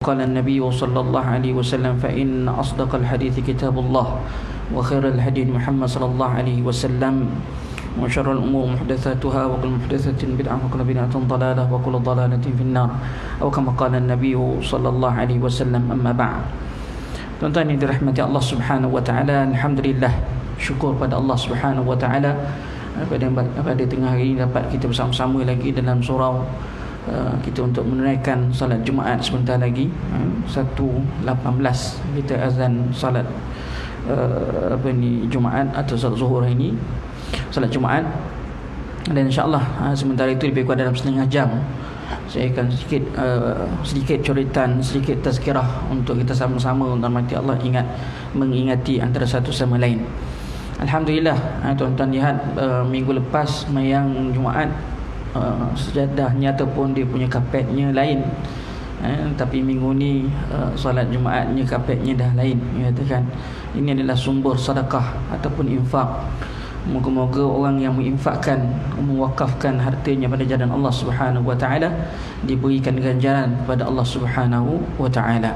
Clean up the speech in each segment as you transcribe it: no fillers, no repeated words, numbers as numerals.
قال النبي صلى الله عليه وسلم فإن أصدق الحديث كتاب الله وخير الهدي محمد صلى الله عليه وسلم وشر الأمور محدثاتها وكل محدثة بدعة وكل بدعة ضلالة وكل ضلالة في النار أو كما قال النبي صلى الله عليه وسلم أما بعد. Tuan-tuan yang dirahmati Allah Subhanahu wa taala, alhamdulillah, syukur pada Allah Subhanahu wa taala pada tengah hari ini dapat kita bersama-sama lagi dalam surau kita untuk menunaikan salat Jumaat sebentar lagi 1.18 kita azan salat Jumaat atau salat Zuhur ini, salat Jumaat. Dan insya-Allah sementara itu lebih kurang dalam setengah jam saya akan sedikit curitan, sedikit tazkirah untuk kita sama-sama untuk Allah mengingati antara satu sama lain. Alhamdulillah, tuan-tuan lihat minggu lepas mayang Jumaat sejadahnya ataupun dia punya kapetnya lain, tapi minggu ni solat Jumaatnya kapetnya dah lain. Katakan ini adalah sumber sedekah ataupun infak. Moga-moga orang yang menginfakkan, mewakafkan hartanya pada jalan Allah Subhanahu wa taala diberikan ganjaran kepada Allah Subhanahu wa taala.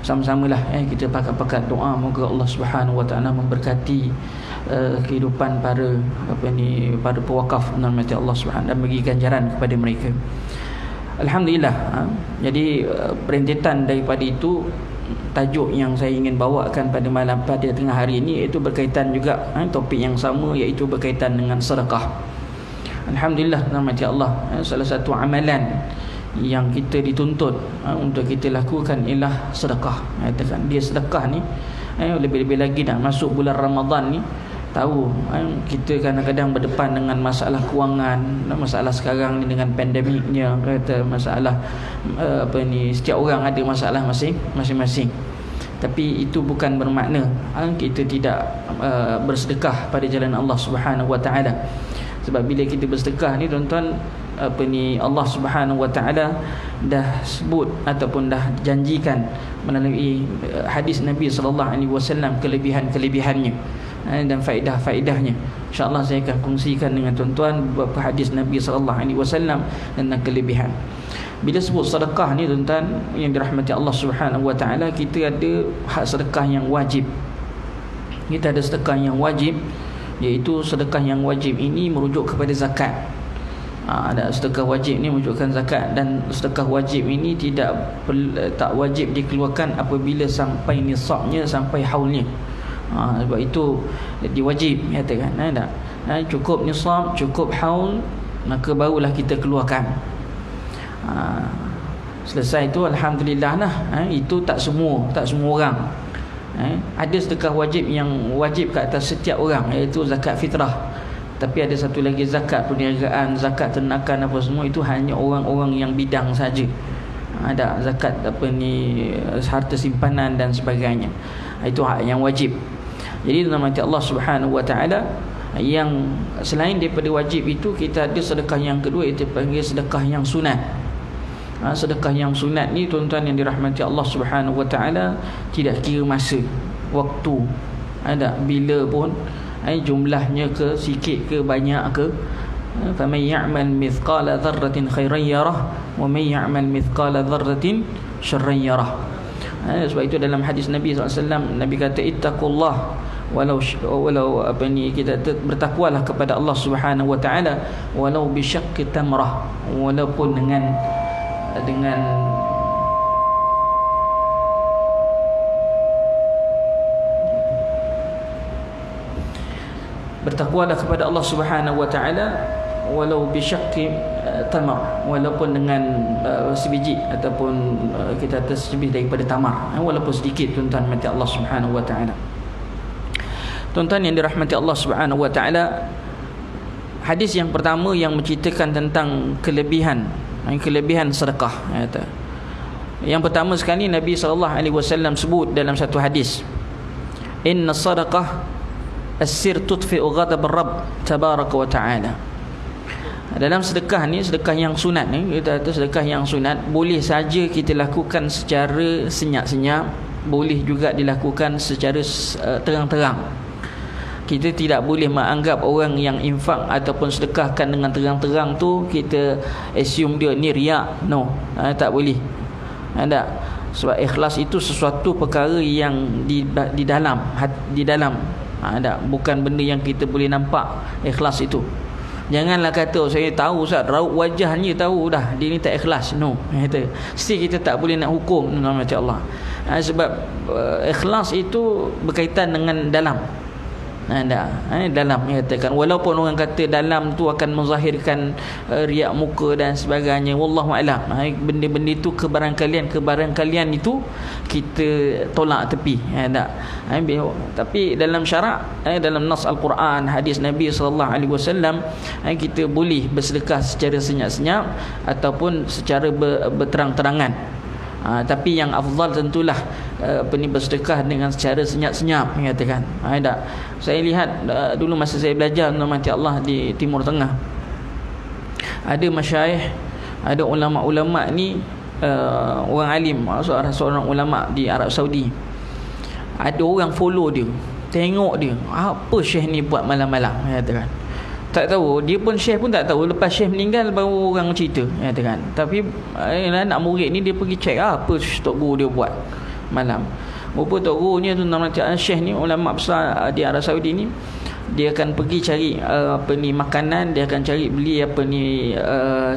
Sama-samalah kita pakat-pakat doa moga Allah Subhanahu wa taala memberkati kehidupan para pewakaf nanti Allah Subhanahu dan bagi ganjaran kepada mereka. Alhamdulillah. Jadi perintitan daripada itu, tajuk yang saya ingin bawakan pada tengah hari ini iaitu berkaitan juga topik yang sama, iaitu berkaitan dengan sedekah. Alhamdulillah, rahmati Allah, salah satu amalan yang kita dituntut untuk kita lakukan ialah sedekah. Katakan dia sedekah ni lebih-lebih lagi dah masuk bulan Ramadan ni, tahu kita kadang-kadang berdepan dengan masalah kewangan, masalah sekarang ni dengan pandemiknya, kata masalah setiap orang ada masalah masing-masing. Tapi itu bukan bermakna kita tidak bersedekah pada jalan Allah Subhanahu wa taala. Sebab bila kita bersedekah ni, tuan-tuan, Allah Subhanahu wa taala dah sebut ataupun dah janjikan melalui hadis Nabi sallallahu alaihi wasallam kelebihan-kelebihannya dan faedah-faedahnya. InsyaAllah saya akan kongsikan dengan tuan-tuan beberapa hadis Nabi sallallahu alaihi wasallam tentang kelebihan. Bila sebut sedekah ni, tuan-tuan yang dirahmati Allah Subhanahu wa taala, kita ada hak sedekah yang wajib. Kita ada sedekah yang wajib, iaitu sedekah yang wajib ini merujuk kepada zakat. Ada sedekah wajib ni menunjukkan zakat, dan sedekah wajib ini tak wajib dikeluarkan apabila sampai nisabnya, sampai haulnya. Sebab itu diwajib, katakan cukup nisab, cukup haul, maka barulah kita keluarkan. Selesai itu alhamdulillah lah. Itu tak semua orang. Ada sedekah wajib yang wajib ke atas setiap orang, iaitu zakat fitrah. Tapi ada satu lagi zakat perniagaan, zakat ternakan, apa semua itu hanya orang-orang yang bidang saja. Ada zakat harta simpanan dan sebagainya. Itu hak yang wajib. Jadi nanti Allah Subhanahu wa taala, yang selain daripada wajib itu, kita ada sedekah yang kedua, itu panggil sedekah yang sunat. Sedekah yang sunat ni, tuan-tuan yang dirahmati Allah Subhanahu wa taala, tidak kira masa, waktu, ada bila pun, jumlahnya ke sikit ke banyak ke. faman ya'mal mithqala dzarratin khairan yarah wa man ya'mal mithqala dzarratin syarran yarah. Sebab itu dalam hadis Nabi SAW, Nabi kata ittaqullah walau kita bertakwalah kepada Allah Subhanahu wa taala walau bi syaqqi tamrah, walaupun dengan bertakwalah kepada Allah Subhanahu wa taala walau bi syaqqi tamar, walaupun dengan sebiji ataupun kita tersebih daripada tamar, walaupun sedikit, tuan-tuan mati Allah Subhanahu wa taala. Tuan-tuan yang dirahmati Allah Subhanahu wa taala, hadis yang pertama yang menceritakan tentang kelebihan sedekah. Yang pertama sekali, Nabi sallallahu alaihi wasallam sebut dalam satu hadis, inna sadaqah as-sir tudfi'u ghadab ar-rabb tabaraka wa ta'ala. Dalam sedekah ni, sedekah yang sunat ni, kita kata sedekah yang sunat boleh saja kita lakukan secara senyap-senyap, boleh juga dilakukan secara terang-terang. Kita tidak boleh menganggap orang yang infak ataupun sedekahkan dengan terang-terang tu kita assume dia ni riak. No, tak boleh. Tak. Sebab ikhlas itu sesuatu perkara yang di dalam bukan benda yang kita boleh nampak. Ikhlas itu, janganlah kata saya tahu Ustaz, raut wajahnya tahu dah dia ni tak ikhlas. No, kata mesti kita tak boleh nak hukum nama Allah. Sebab ikhlas itu berkaitan dengan dalam. Dalam katakan, walaupun orang kata dalam tu akan menzahirkan riak muka dan sebagainya, wallahu alam, benda-benda itu kebarangkalian itu kita tolak tepi. Tapi dalam syarak, dalam nas al-Quran, hadis Nabi sallallahu alaihi wasallam, kita boleh bersedekah secara senyap-senyap ataupun secara berterang-terangan. Tapi yang afdal tentulah bersedekah dengan secara senyap-senyap, katakan. Saya lihat dulu masa saya belajar nama Allah di Timur Tengah, ada masyayikh, ada ulama-ulama ni, orang alim, seorang ulama di Arab Saudi. Ada orang follow dia, tengok dia, apa syekh ni buat malam-malam, katakan. Tak tahu, dia pun syekh pun tak tahu. Lepas syekh meninggal baru orang cerita, katakan. Tapi anak murid ni dia pergi cek apa tok guru dia buat malam. Rupa tok gurunya tu nama syekh ni, ulama besar di Arab Saudi ni, dia akan pergi cari makanan, dia akan cari beli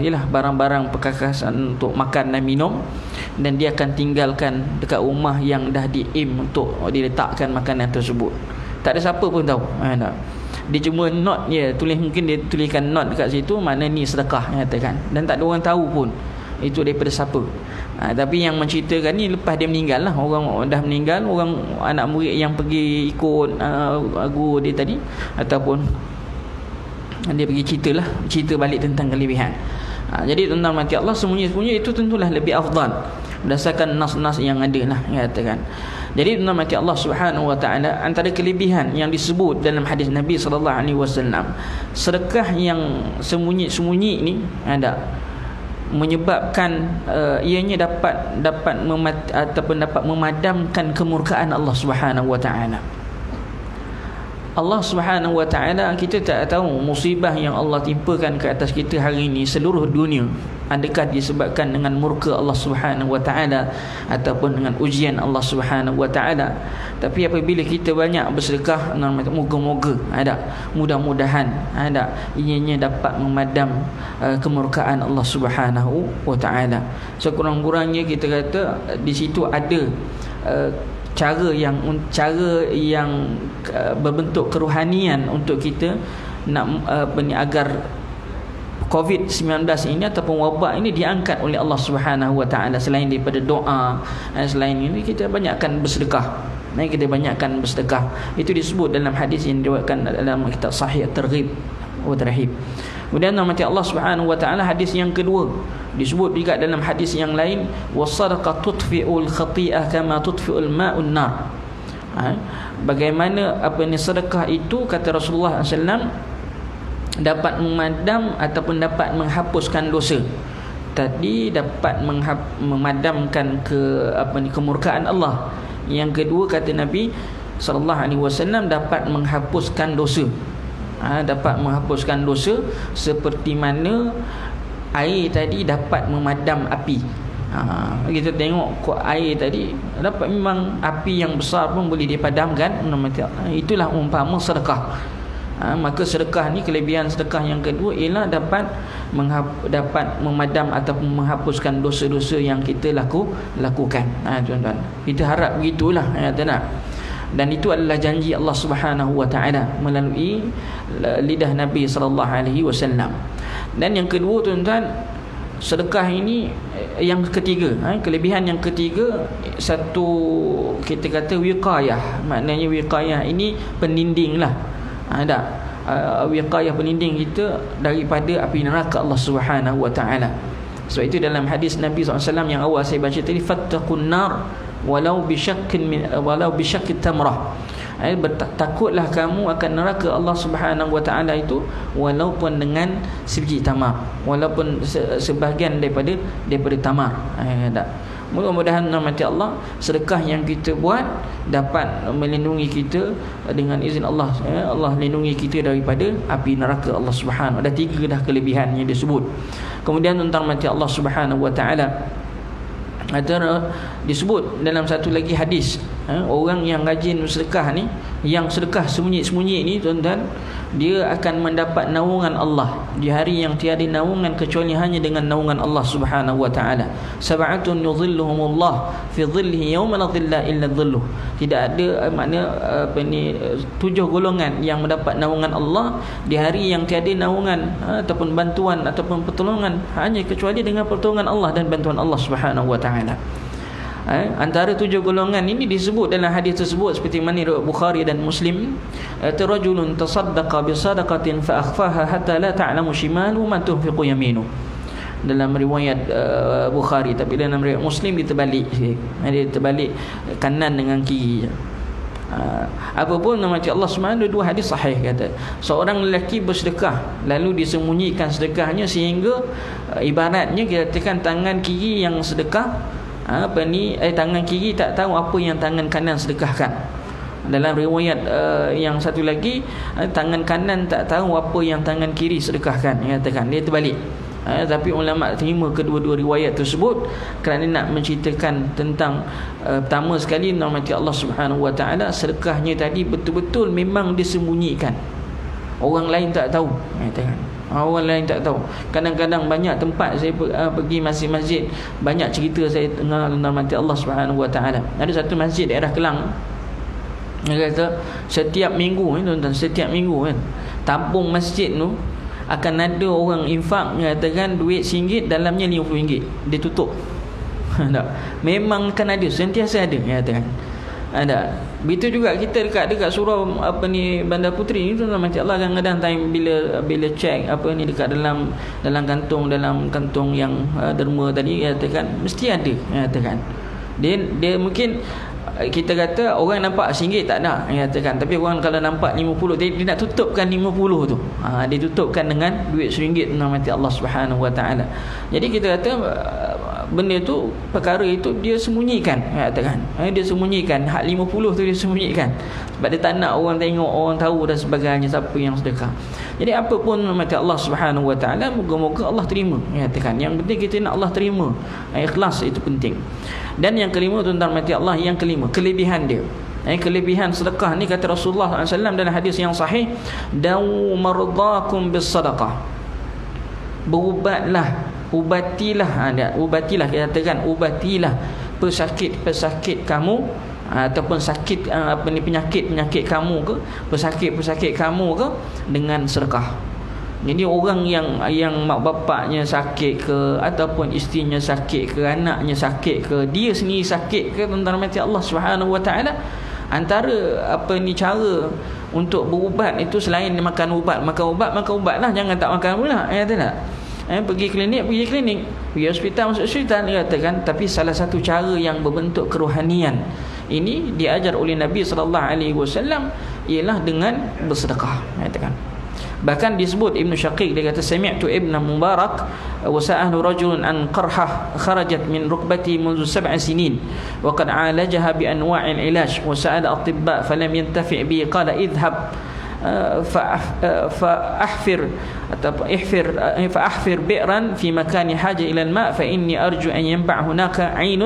yalah barang-barang perkakasan untuk makan dan minum, dan dia akan tinggalkan dekat rumah yang dah di-aim untuk diletakkan makanan tersebut. Tak ada siapa pun tahu. Dia cuma note mungkin dia tuliskan note dekat situ, mana ni sedekah, katakan. Dan tak ada orang tahu pun itu daripada siapa. Tapi yang menceritakan ni lepas dia meninggal lah, orang dah meninggal, orang anak murid yang pergi ikut guru dia tadi, ataupun dia pergi cerita balik tentang kelebihan. Jadi tentang mati Allah semuanya itu tentulah lebih afdal berdasarkan nas-nas yang ada lah, katakan. Jadi tentang mati Allah Subhanahu wa taala, antara kelebihan yang disebut dalam hadis Nabi sallallahu alaihi wasallam, sedekah yang sembunyi-sembunyi ni menyebabkan ianya dapat memadamkan kemurkaan Allah Subhanahu wa taala. Allah Subhanahu wa taala, kita tak tahu musibah yang Allah timpakan ke atas kita hari ini seluruh dunia, adakah disebabkan dengan murka Allah Subhanahu wa taala ataupun dengan ujian Allah Subhanahu wa taala. Tapi apabila kita banyak bersedekah, moga-moga mudah-mudahan ianya dapat memadam kemurkaan Allah Subhanahu wa taala. Sekurang-kurangnya kita kata di situ ada cara yang berbentuk kerohanian untuk kita nak agar COVID-19 ini ataupun wabak ini diangkat oleh Allah Subhanahu wa taala. Selain daripada doa, selain ini kita banyakkan bersedekah. Kita banyakkan bersedekah. Itu disebut dalam hadis yang diriwayatkan dalam kitab Sahih At-Targhib wa Tarhib. Kemudian nama Allah Subhanahu wa taala, hadis yang kedua disebut juga dalam hadis yang lain, was-sadaqah tudfi'ul khati'ah kama tudfi'ul ma'un nar. Bagaimana sedekah itu, kata Rasulullah SAW, dapat memadam ataupun dapat menghapuskan dosa. Tadi dapat memadamkan kemurkaan Allah. Yang kedua, kata Nabi sallallahu alaihi wasallam, dapat menghapuskan dosa. Dapat menghapuskan dosa, seperti mana air tadi dapat memadam api. Kita tengok air tadi dapat, memang api yang besar pun boleh dipadamkan. Itulah umpama sedekah. Maka sedekah ni, kelebihan sedekah yang kedua ialah dapat memadam ataupun menghapuskan dosa-dosa yang kita lakukan. Tuan-tuan, kita harap begitulah, dan itu adalah janji Allah Subhanahu wa taala melalui lidah Nabi sallallahu alaihi wasallam. Dan yang kedua, tuan-tuan, sedekah ini yang ketiga, kelebihan yang ketiga, satu kita kata wiqayah. Maknanya wiqayah ini peninding lah. Wiqayah peninding kita daripada api neraka Allah Subhanahu wa taala. Sebab itu dalam hadis Nabi SAW yang awal saya baca tadi, fattaqun nar walau bisyaqqit tamrah. Takutlah kamu akan neraka Allah Subhanahu wa taala itu walaupun dengan sebiji tamar, walaupun sebahagian daripada tamar. Mudah-mudahan rahmati Allah, sedekah yang kita buat dapat melindungi kita dengan izin Allah. Allah lindungi kita daripada api neraka Allah Subhanahu. Ada tiga dah kelebihan yang disebut. Kemudian tentang rahmati Allah Subhanahu wa taala, ada disebut dalam satu lagi hadis, orang yang rajin bersedekah ni, yang sedekah sembunyi-sembunyi ni tuan-tuan, dia akan mendapat naungan Allah di hari yang tiada naungan kecuali hanya dengan naungan Allah Subhanahu wa taala. Sab'atun yudhilluhumullah fi dhillihi yawma la dhilla illa dhilluh. Tidak ada tujuh golongan yang mendapat naungan Allah di hari yang tiada naungan ataupun bantuan ataupun pertolongan hanya kecuali dengan pertolongan Allah dan bantuan Allah Subhanahu wa taala. Antara tujuh golongan ini disebut dalam hadis tersebut seperti mana riwayat Bukhari dan Muslim, rajulun tasaddaqa bi sadaqatin fa akhfaha hatta la ta'lamu shimalu ma tunfiqu yaminu. Dalam riwayat Bukhari, tapi dalam riwayat Muslim diterbalik, dia terbalik kanan dengan kiri. Apapun nama Allah Subhanahu, dua hadis sahih kata seorang lelaki bersedekah lalu disembunyikan sedekahnya sehingga ibaratnya kita katakan tangan kiri yang sedekah tangan kiri tak tahu apa yang tangan kanan sedekahkan. Dalam riwayat yang satu lagi, tangan kanan tak tahu apa yang tangan kiri sedekahkan. Katakan dia terbalik. Tapi ulama terima kedua-dua riwayat tersebut kerana nak menceritakan tentang pertama sekali nama Allah Subhanahu wa taala, sedekahnya tadi betul-betul memang disembunyikan. Orang lain tak tahu. Katakan orang lain tak tahu. Kadang-kadang banyak tempat saya pergi masjid-masjid, banyak cerita saya dengar tentang mati Allah Subhanahu wa taala. Ada satu masjid daerah Kelang, dia kata setiap minggu tuan-tuan, setiap minggu kan, tabung masjid tu akan ada orang infak, mengatakan duit RM1 dalamnya RM50 dia tutup. Tak, memang akan ada, sentiasa ada, katakan ada. Begitu juga kita dekat surau Bandar Puteri ni tuan-tuan, mati Allah kadang-kadang time bila cek dekat dalam kantong yang derma tadi, katakan mesti ada, katakan dia mungkin kita kata orang nampak RM1 tak nak, katakan, tapi orang kalau nampak 50 dia nak tutupkan 50 tu, dia tutupkan dengan duit RM1 mati Allah Subhanahu wa taala. Jadi kita kata benda tu, perkara itu dia sembunyikan, katakan dia sembunyikan, hak 50 tu dia sembunyikan sebab dia tak nak orang tengok, orang tahu dan sebagainya siapa yang sedekah. Jadi apa pun mati Allah Subhanahu wa taala, moga-moga Allah terima, katakan. Yang penting kita nak Allah terima, ikhlas itu penting. Dan yang kelima tuan-tuan mati Allah, yang kelima kelebihan dia. Kelebihan sedekah ni kata Rasulullah SAW dalam hadis yang sahih, dawu mardakum bis sadaqah, ubatilah kita katakan ubatilah pesakit kamu ataupun sakit penyakit kamu ke, pesakit kamu ke dengan sedekah. Jadi orang yang mak bapaknya sakit ke, ataupun isterinya sakit ke, anaknya sakit ke, dia sendiri sakit ke, tentang mati Allah Subhanahu wa taala, antara cara untuk berubat itu selain makan ubat lah, jangan tak makan pula, tak? Pergi klinik, pergi hospital, masuk hospital, katakan. Tapi salah satu cara yang berbentuk kerohanian ini diajar oleh Nabi sallallahu alaihi wasallam ialah dengan bersedekah, katakan. Bahkan disebut Ibn Syaqiq, dia kata sami'tu Ibn Mubarak wa sa'alahu rajulun an qarhah kharajat min rukbati منذ 7 سنين وقد عالجها بأنواع العلاج وسأل الأطباء فلم ينتفع به قال اذهب فأحفر بئرا في مكان حاجة إلى الماء فإني أرجو أن ينبع هناك عين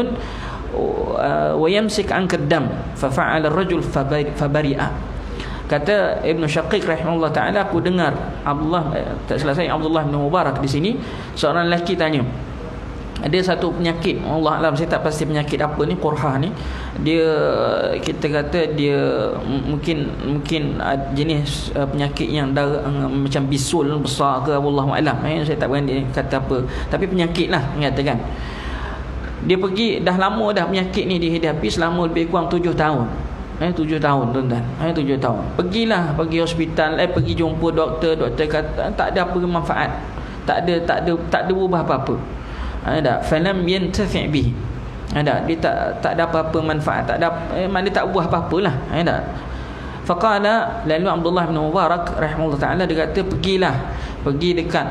ويمسك عنك الدم ففعل الرجل فبرئ. Kata Ibn Syaqiq rahimahullah ta'ala, aku dengar Abdullah bin Mubarak di sini, seorang lelaki tanya, ada satu penyakit, Allah alam saya tak pasti penyakit apa ni, qurhah ni, dia kita kata dia mungkin jenis penyakit yang macam bisul besar ke, wallahu alam, saya tak berani kata apa, tapi penyakit lah mengatakan. Dia pergi, dah lama dah penyakit ni dihadapi selama lebih kurang 7 tahun. 7 tahun tuan-tuan. 7 tahun. Pergi hospital, pergi jumpa doktor kata tak ada apa manfaat. Tak ada ubah apa-apa. Falam yantafi' bihi. Dia tak ada apa-apa manfaat, tak ada dia tak ubah apa-apalah. Faqala, lalu Abdullah bin Mubarak rahimahullah taala dia kata pergi dekat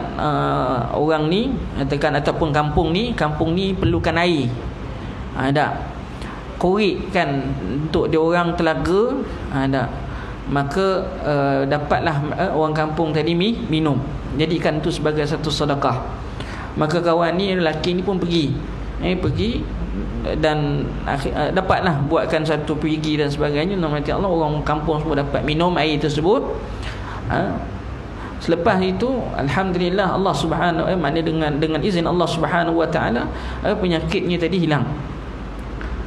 orang ni, katakan ataupun kampung ni perlukan air. Korek kan untuk dia orang telaga, maka dapatlah orang kampung tadi minum, jadikan itu sebagai satu sedekah. Maka kawan ni, lelaki ni pun pergi dapatlah buatkan satu perigi dan sebagainya. Nanti Allah, orang kampung semua dapat minum air tersebut. Selepas itu alhamdulillah Allah Subhanahu maknanya dengan izin Allah Subhanahu wa taala penyakitnya tadi hilang.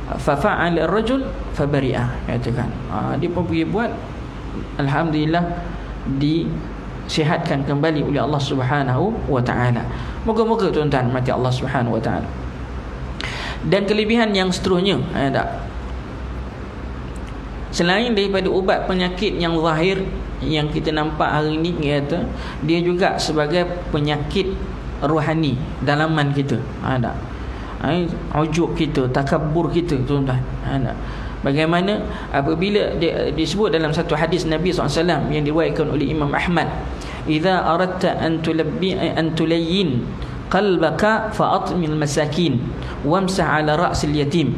Fa fa'ala ar-rajul fa bari'a, katakan dia pun pergi buat, alhamdulillah disihatkan kembali oleh Allah Subhanahu wa taala. Moga-moga tuan-tuan mati Allah Subhanahu wa taala. Dan kelebihan yang seterusnya selain daripada ubat penyakit yang zahir yang kita nampak hari ni, kata dia juga sebagai penyakit rohani dalaman kita. Ujub kita, takabur kita, tuan-tuan. Bagaimana apabila disebut dalam satu hadis Nabi SAW yang diriwayatkan oleh Imam Ahmad, idza aradta an tulayyin qalbaka fa'atmil masakin wamsah ala ra'sil yatim.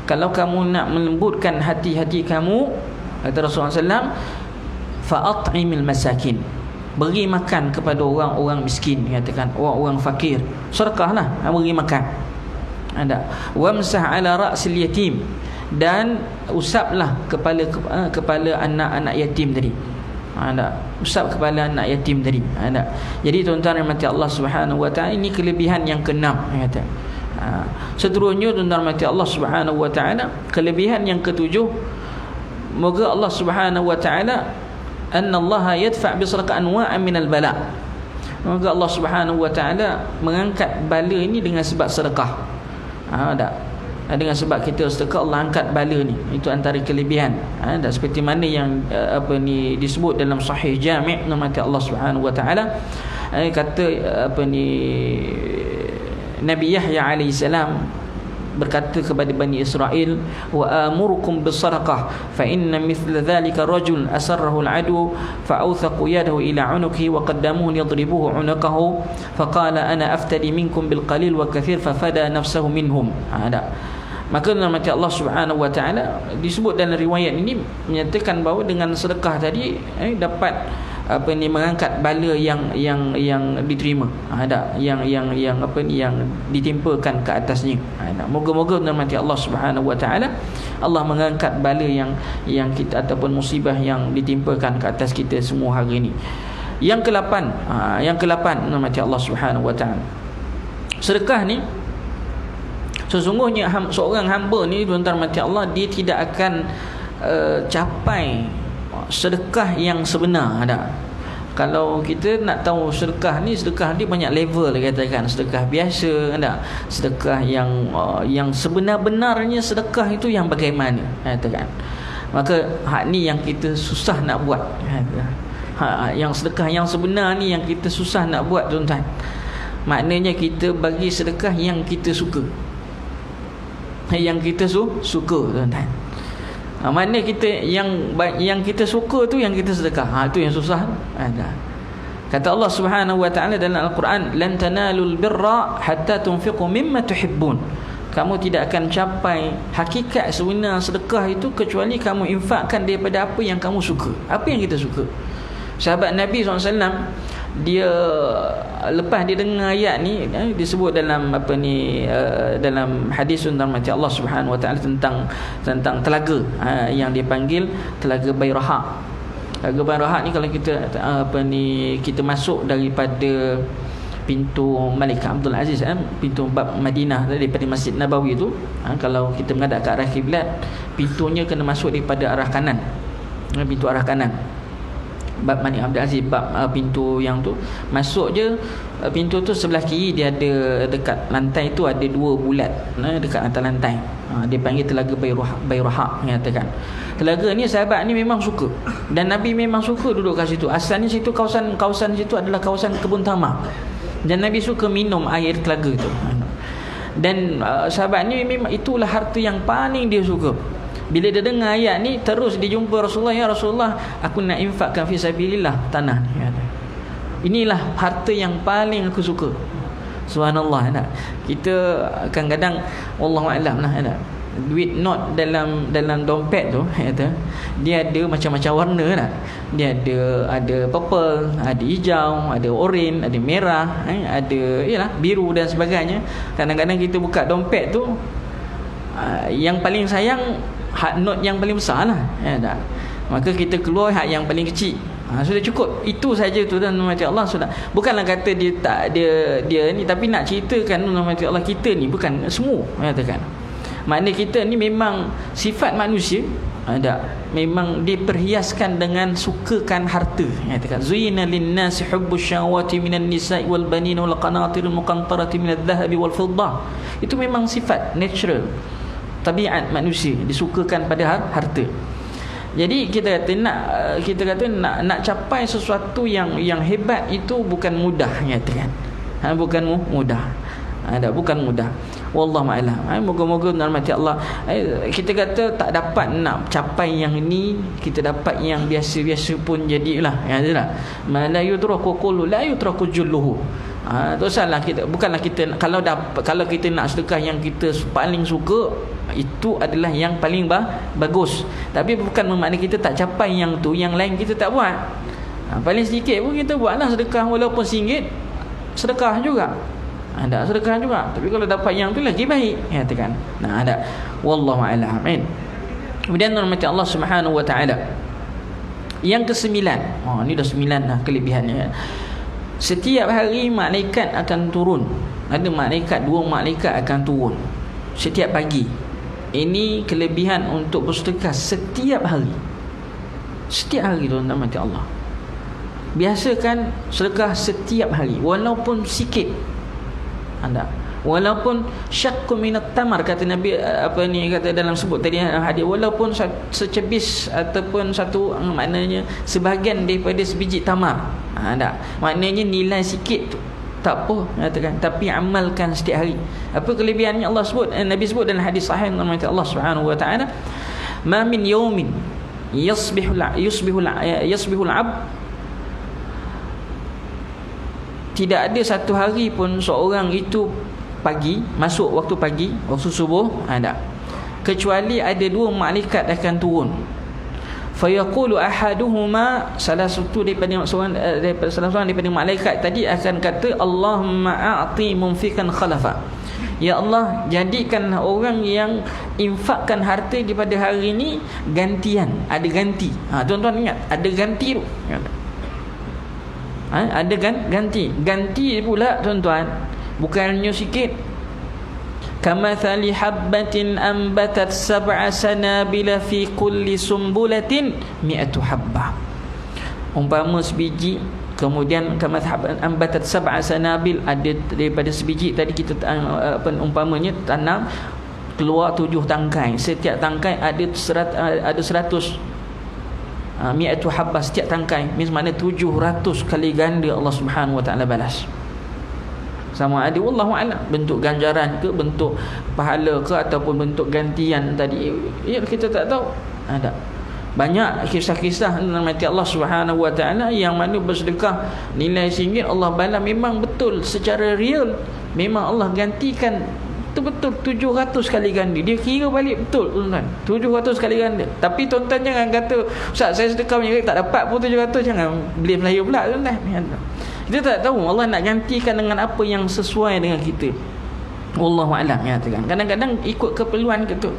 Kalau kamu nak melembutkan hati-hati kamu, kata Rasulullah SAW, fa'at'imil masakin, beri makan kepada orang-orang miskin, katakan orang-orang fakir, sedekahlah, beri makan. Wamsah ala ra'sil yatim, dan usaplah kepala anak-anak yatim tadi. Usap kepala anak yatim tadi. Jadi tuan-tuan yang mati Allah Subhanahu wa taala, ini kelebihan yang keenam, kata. Seterusnya tuan-tuan mati Allah Subhanahu wa taala, kelebihan yang ketujuh, moga Allah Subhanahu wa taala annallaha yadfa' bi sadaqah anwa'an minal bala. Moga Allah Subhanahu wa taala mengangkat bala ini dengan sebab sedekah. Dengan sebab kita sedekah, Allah angkat bala ni. Itu antara kelebihan. Dan seperti mana yang disebut dalam Sahih Jami' nama Allah Subhanahu wa taala, kata Nabi Yahya alaihi salam berkata kepada Bani Israel, wa amurukum bisadaqah fa inna mithla dhalika rajul asarrahu al-adu fa awthaqu yadahu ila unuqihi wa qaddamuhu yadribuhu unuqahu fa qala ana aftadi minkum bil qalil wa kathir fa fada nafsahu minhum. Maka nama Allah Subhanahu wa taala disebut dalam riwayat ini menyatakan bahawa dengan sedekah tadi dapat mengangkat bala yang diterima, yang ditimpakan ke atasnya. Moga-moga nama Allah Subhanahu wa taala Allah mengangkat bala yang kita ataupun musibah yang ditimpakan ke atas kita semua hari ini. Yang ke-8 nama Allah Subhanahu wa taala, sedekah ni sesungguhnya seorang hamba ni, tuan-tuan mati Allah, dia tidak akan capai sedekah yang sebenar. Kalau kita nak tahu sedekah dia banyak level, katakan sedekah biasa, sedekah yang sebenar-benarnya sedekah itu yang bagaimana, katakan. Maka hak ni yang kita susah nak buat. Yang sedekah yang sebenar ni yang kita susah nak buat, tuan-tuan. Maknanya kita bagi sedekah yang kita suka. Yang kita suka, tuan-tuan. Mana kita yang kita suka tu yang kita sedekah. Itu yang susah. Kata Allah Subhanahu wa taala dalam Al-Quran, lan tanalul birra hatta tunfiqu mimma tuhibbun. Kamu tidak akan capai hakikat sebenar sedekah itu kecuali kamu infakkan daripada apa yang kamu suka. Apa yang kita suka. Sahabat Nabi SAW, dia lepas dia dengar ayat ni, disebut dalam dalam hadis tentang mati Allah Subhanahu wa taala tentang telaga yang dipanggil telaga Bayraha. Telaga Bayraha ni kalau kita kita masuk daripada pintu Malik Abdul Aziz, pintu bab Madinah daripada Masjid Nabawi tu, kalau kita menghadap ke arah kiblat, pintunya kena masuk daripada arah kanan, pintu arah kanan. Bab Malik Abdul Aziz, bab pintu yang tu masuk je, pintu tu sebelah kiri dia ada, dekat lantai tu ada 2 bulat dekat atas lantai. Dia panggil telaga Bayraha, mengatakan telaga ni sahabat ni memang suka, dan Nabi memang suka duduk kat situ. Asalnya situ kawasan situ adalah kawasan kebun tamar, dan Nabi suka minum air telaga tu. Dan sahabat ni memang itulah harta yang paling dia suka. Bila dia dengar ayat ni, terus dia jumpa Rasulullah, ya Rasulullah, aku nak infakkan fi sabilillah tanah ni. Inilah harta yang paling aku suka. Subhanallah. Kita kadang-kadang wallahu a'lam duit not dalam dompet tu, dia ada macam-macam warna. Dia ada purple, ada hijau, ada oranye, ada merah, ada biru dan sebagainya. Kadang-kadang kita buka dompet tu, yang paling sayang hak note yang paling besar lah, ya tak? Maka kita keluar hak yang paling kecil. Sudah cukup. Itu saja tu dan rahmati Allah sudah. Bukanlah kata dia tak dia ni, tapi nak ceritakan rahmati Allah kita ni bukan semua, katakan. Makna kita ni memang sifat manusia ada, memang diperhiaskan dengan sukakan harta, katakan. Zuyina lin-nasi hubbus syahawati minan nisa'i wal banina wal qanatiril muqantarati minadh dhahabi wal fiddah. Itu memang sifat natural, tabiat manusia, disukakan pada harta. Jadi kita kata nak capai sesuatu yang hebat itu bukan mudah, katakan. Bukan mudah. Bukan mudah. Wallahu a'lam. Moga-moga rahmati Allah. Kita kata tak dapat nak capai yang ni, kita dapat yang biasa-biasa pun jadilah. Ya tak? Ma la yudraku qulu la yudraku julluhu. Tak salah kita. Bukanlah kita kalau kita nak sedekah yang kita paling suka, itu adalah yang paling bagus. Tapi bukan bermakna kita tak capai yang tu, yang lain kita tak buat. Paling sedikit pun kita buatlah sedekah, walaupun RM1 sedekah juga. Ada sedekah juga. Tapi kalau dapat yang tu lagi baik, katakan. Ada. Wallahu a'lam. Kemudian rahmati Allah Subhanahu wa taala. Yang ke-9. Ni dah 9 dah kelebihannya. Setiap hari malaikat akan turun. Ada malaikat, 2 malaikat akan turun setiap pagi. Ini kelebihan untuk bersedekah setiap hari. Setiap hari tu rahmati Allah. Biasakan sedekah setiap hari, walaupun sikit. Walaupun syaqqu minat tamar, kata Nabi, kata dalam sebut tadi hadis, walaupun secebis ataupun satu, maknanya sebahagian daripada sebiji tamar. Maknanya nilai sikit tu tak apa, katakan, tapi amalkan setiap hari. Apa kelebihannya Allah sebut, Nabi sebut dalam hadis sahih rahmat Allah Subhanahu wa taala, ma min yawmin yusbihul 'abd, tidak ada satu hari pun seorang itu pagi, masuk waktu pagi, waktu subuh, kecuali ada 2 malaikat akan turun. Fayaqulu ahaduhuma, salah seorang daripada malaikat tadi akan kata, Allahumma a'ti mumfikan khalafa. Ya Allah, jadikan orang yang infakkan harta daripada hari ini gantian, ada ganti. Tuan-tuan ingat, ada ganti tu. Ada ganti pula, tuan-tuan, bukannya sikit. Kamathali habbatin ambatat sab'a sanabila fi kulli sumbulatin mi'atu habbah. Umpama sebiji, kemudian kamathal ambatat sab'a sanabil, ada daripada sebiji tadi kita umpamanya tanam, keluar 7 tangkai, setiap tangkai ada 100 mi'atu habbah, setiap tangkai, makna 700 kali ganda Allah Subhanahu wa taala balas. Sama ada wallahu a'lam, bentuk ganjaran ke, bentuk pahala ke, ataupun bentuk gantian tadi, kita tak tahu. Ada banyak kisah-kisah rahmati Allah Subhanahu wa taala yang mana bersedekah nilai RM1 Allah bala memang betul, secara real memang Allah gantikan betul-betul 700 kali ganda. Dia kira balik betul, tuan-tuan, 700 kali ganda. Tapi tuan-tuan jangan kata, Ustaz saya sedekah punya tak dapat pun 700, jangan beli Melayu pula, tuan-tuan. Kita tak tahu Allah nak gantikan dengan apa yang sesuai dengan kita. Wallahu a'lam, katakan. Kadang-kadang ikut keperluan kita.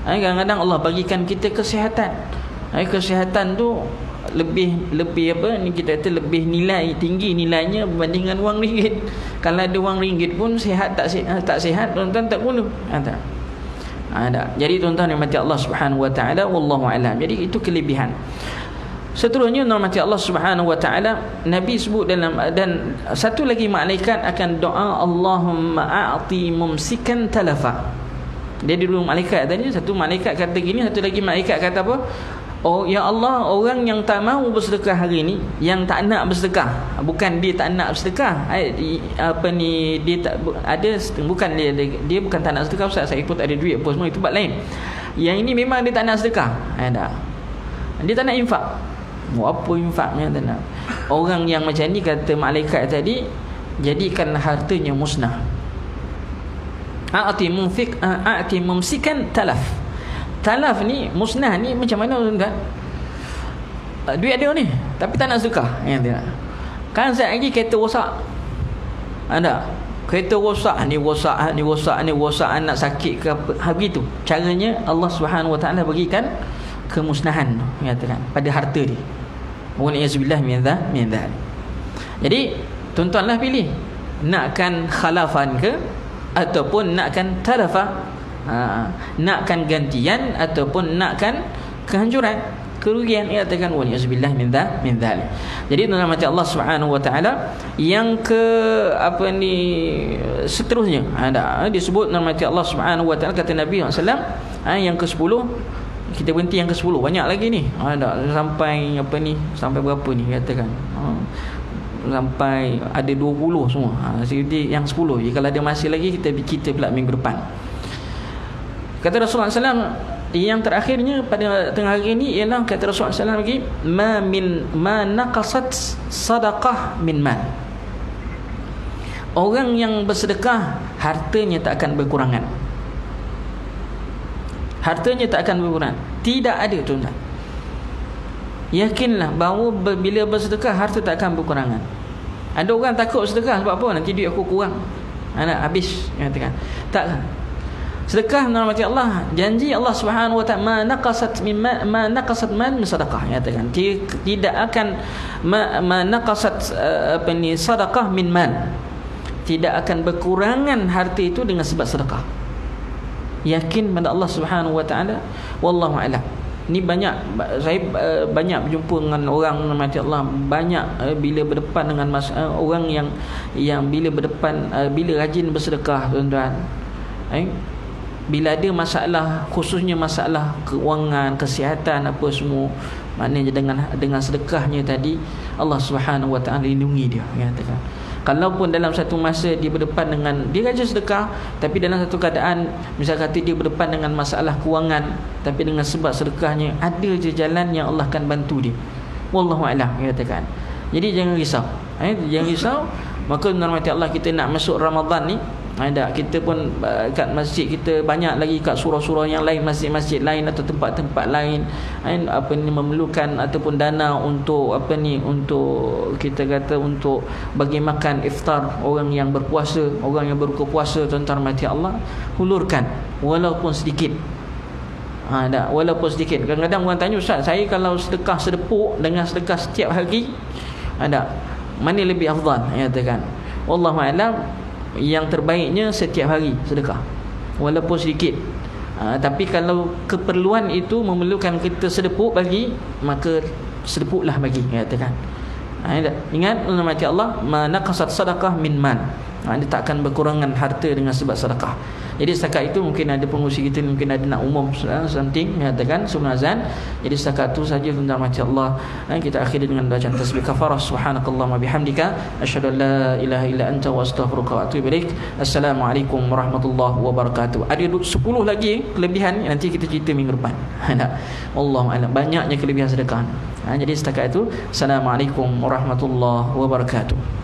Kadang-kadang Allah bagikan kita kesihatan. Kesihatan tu lebih apa ni, kita kata lebih nilai, tinggi nilainya berbanding dengan wang ringgit. Kalau ada wang ringgit pun sihat tak sihat, tuan-tuan tak guna. Ada. Jadi tuan-tuan rahmati Allah Subhanahu wa taala, wallahu a'lam. Jadi itu kelebihan. Seterusnya rahmati Allah Subhanahu wa taala, Nabi sebut dalam, dan satu lagi malaikat akan doa, Allahumma a'ti mumsikan talafa. Dia dulu malaikat tadi, satu malaikat kata gini, satu lagi malaikat kata apa? Oh ya Allah, orang yang tak mahu bersedekah hari ni, yang tak nak bersedekah, bukan dia tak nak bersedekah, dia tak ada, bukan dia bukan tak nak sedekah, Ustaz saya ikut ada duit apa semua, itu bab lain. Yang ini memang dia tak nak sedekah, dia tak nak infak. Apa infaknya tak nak. Orang yang macam ni, kata malaikat tadi, jadikan hartanya musnah. A'ti mumsikan talaf. Talaf ni, musnah ni macam mana, tuan-tuan? Duit ada ni, tapi tak nak sedekah. Kan sekejap lagi kereta rosak, ada, Kereta rosak, ni rosak, anak sakit ke apa, begitu. Caranya Allah Subhanahu Wa Taala berikan kemusnahan, mengatakan pada harta dia. Waliyazubillah min dzalik. Jadi tuan-tuanlah pilih, nakkan khalafan ke ataupun nakkan tarafa, nakkan gantian ataupun nakkan kehancuran, kerugian. Katakan waliyazubillah min dzalik. Jadi dalam hati Allah Subhanahu Wa Taala yang seterusnya ada disebut dalam hati Allah Subhanahu Wa Taala, kata Nabi SAW, yang ke-10, kita berhenti yang ke-10, banyak lagi ni. Sampai sampai berapa ni katakan? Sampai ada 20 semua. Jadi yang 10 je, kalau ada masih lagi kita pula minggu depan. Kata Rasulullah SAW yang terakhirnya pada tengah hari ini ialah, kata Rasulullah SAW lagi, ma naqasat sadaqah min mal. Orang yang bersedekah, hartanya tak akan berkurangan. Hartanya tak akan berkurangan. Tidak ada, tuan-tuan. Yakinlah bahawa bila bersedekah, harta tak akan berkurangan. Ada orang takut sedekah sebab apa? Nanti duit aku kurang, habis, katakan. Tak. Sedekah dalam hati Allah, janji Allah Subhanahu Wa Taala, ma naqasat man min sadaqah, katakan tidak akan ma naqasat sadaqah min man, tidak akan berkurangan harta itu dengan sebab sedekah. Yakin pada Allah Subhanahu Wa Taala. Wallahu a'lam. Ni saya banyak berjumpa dengan orang dalam hati Allah, banyak bila berdepan dengan orang yang bila rajin bersedekah, tuan-tuan, bila ada masalah, khususnya masalah keuangan, kesihatan, apa semua, maknanya dengan sedekahnya tadi, Allah Subhanahu Wa Taala lindungi dia, katakan. Kalaupun dalam satu masa dia berdepan dengan, dia rajin sedekah, tapi dalam satu keadaan, misal kata dia berdepan dengan masalah keuangan, tapi dengan sebab sedekahnya, ada je jalan yang Allah akan bantu dia. Wallahu a'lam, katakan. Jadi jangan risau, jangan risau. Maka dalam hati Allah, kita nak masuk Ramadan ni, kita pun kat masjid kita, banyak lagi kat surau-surau yang lain, masjid-masjid lain atau tempat-tempat lain memerlukan ataupun dana untuk untuk kita kata untuk bagi makan iftar orang yang berpuasa, orang yang berbuka puasa. Tuan-tuan mati Allah, hulurkan walaupun sedikit. Walaupun sedikit. Kadang-kadang orang tanya, Ustaz, saya kalau sedekah sedepuk dengan sedekah setiap hari, mana lebih afdal? Katakan, wallahu a'lam, yang terbaiknya setiap hari sedekah walaupun sedikit. Tapi kalau keperluan itu memerlukan kita sedepuk bagi, maka sedepuklah bagi, katakan. Ingat dalam hati Allah, ma naqasat sadaqah min man, dia tak akan berkurangan harta dengan sebab sedekah. Jadi setakat itu mungkin ada pengurusi kita, mungkin ada nak umum something, katakan sebelum azan. Jadi setakat itu saja tentang mati Allah. Kita akhiri dengan bacaan tasbih kafarah. Subhanakallahumma bihamdika, asyhadu an la ilaha illa anta wa astaghfiruka wa atubu ilaik. Assalamualaikum warahmatullahi wabarakatuh. Ada 10 lagi kelebihan, nanti kita cerita minggu depan. Wallahu a'lam, banyaknya kelebihan sedekah. Jadi setakat itu, assalamualaikum warahmatullahi wabarakatuh.